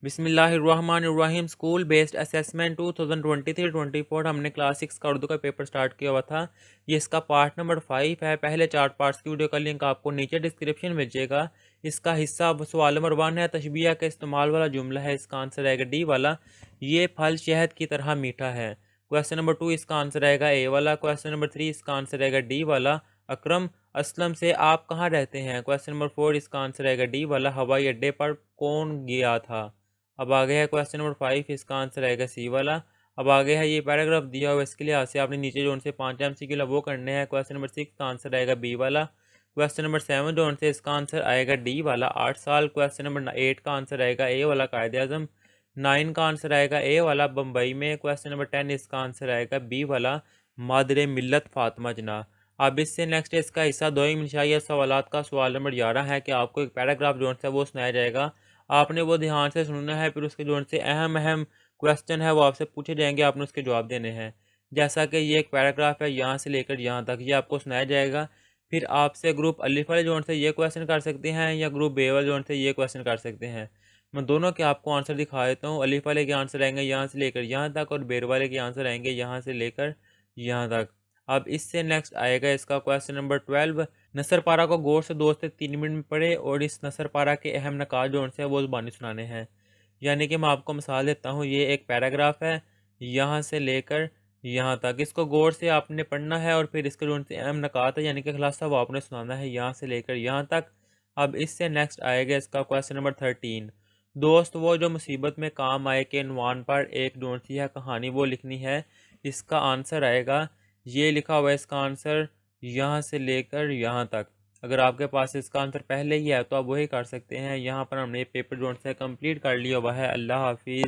बिस्मिल्लाहिर्रहमानिर्रहीम। School based assessment 2023-24 हमने class 6 का उर्दू का पेपर स्टार्ट किया हुआ था। ये इसका पार्ट नंबर 5 है। पहले 4 पार्ट्स की वीडियो का लिंक आपको नीचे डिस्क्रिप्शन में मिल जाएगा। इसका हिस्सा सवाल नंबर 1 है, तशबीह के इस्तेमाल वाला जुमला है। इसका आंसर आएगा डी वाला, ये फल शहद की तरह मीठा है। क्वेश्चन नंबर 2 इसका आंसर आएगा ए वाला। क्वेश्चन नंबर 3 इसका आंसर आएगा डी वाला, अकरम असलम से आप कहाँ रहते हैं। क्वेश्चन नंबर 4 इसका आंसर आएगा डी वाला, हवाई अड्डे पर कौन गया था। अब आगे है क्वेश्चन नंबर 5, इसका आंसर आएगा सी वाला। अब आगे है ये पैराग्राफ दिया हुआ, इसके लिहाज से आपने नीचे जो उनसे 5 MCQ वो करने हैं। क्वेश्चन नंबर 6 का आंसर आएगा बी वाला। क्वेश्चन नंबर 7 जो उनसे इसका आंसर आएगा डी वाला, 8 साल। क्वेश्चन नंबर 8 का आंसर आएगा ए वाला, कायदे आज़म। 9 का आंसर आएगा ए वाला, बम्बई में। क्वेश्चन नंबर 10 इसका आंसर आएगा बी वाला, मादरे मिल्लत फातिमा जना। अब इससे नेक्स्ट इसका हिस्सा दो इंशाइया सवालात का सवाल नंबर 11 है कि आपको एक पैराग्राफ जो है वो सुनाया जाएगा, आपने वो ध्यान से सुनना है। फिर उसके जो से अहम अहम क्वेश्चन है वो आपसे पूछे जाएंगे, आपने उसके जवाब देने हैं। जैसा कि ये एक पैराग्राफ है, यहाँ से लेकर यहाँ तक ये आपको सुनाया जाएगा। फिर आपसे ग्रुप अलिफ वाले जोन से ये क्वेश्चन कर सकते हैं या ग्रुप बे वाले जोन से ये क्वेश्चन कर सकते हैं। मैं दोनों के आपको आंसर दिखा देता हूँ। अलिफ वाले के आंसर आएंगे यहाँ से लेकर यहाँ तक, और बेर वाले के आंसर आएंगे यहाँ से लेकर यहाँ तक। अब इससे नेक्स्ट आएगा इसका क्वेश्चन नंबर 12। नसर पारा को गौर से 2 से 3 मिनट में पढ़े और इस नसर पारा के अहम नकात जो उनसे वो ज़ुबानी सुनाने हैं। यानी कि मैं आपको मिसाल देता हूँ, ये एक पैराग्राफ है यहाँ से लेकर यहाँ तक, इसको गौर से आपने पढ़ना है और फिर इसके जो उनसे अहम नकात है यानी कि खुलासा वो आपने सुनाना है यहाँ से लेकर यहाँ तक। अब इससे नेक्स्ट आएगा इसका क्वेश्चन नंबर 13। दोस्त वो जो मुसीबत में काम आए के इनवान पर एक जोन सी है कहानी वो लिखनी है। इसका आंसर आएगा, ये लिखा हुआ है इसका आंसर यहाँ से लेकर यहाँ तक। अगर आपके पास इसका आंसर पहले ही है तो आप वही कर सकते हैं। यहाँ पर हमने पेपर जोन से कंप्लीट कर लिया हुआ है। अल्लाह हाफिज़।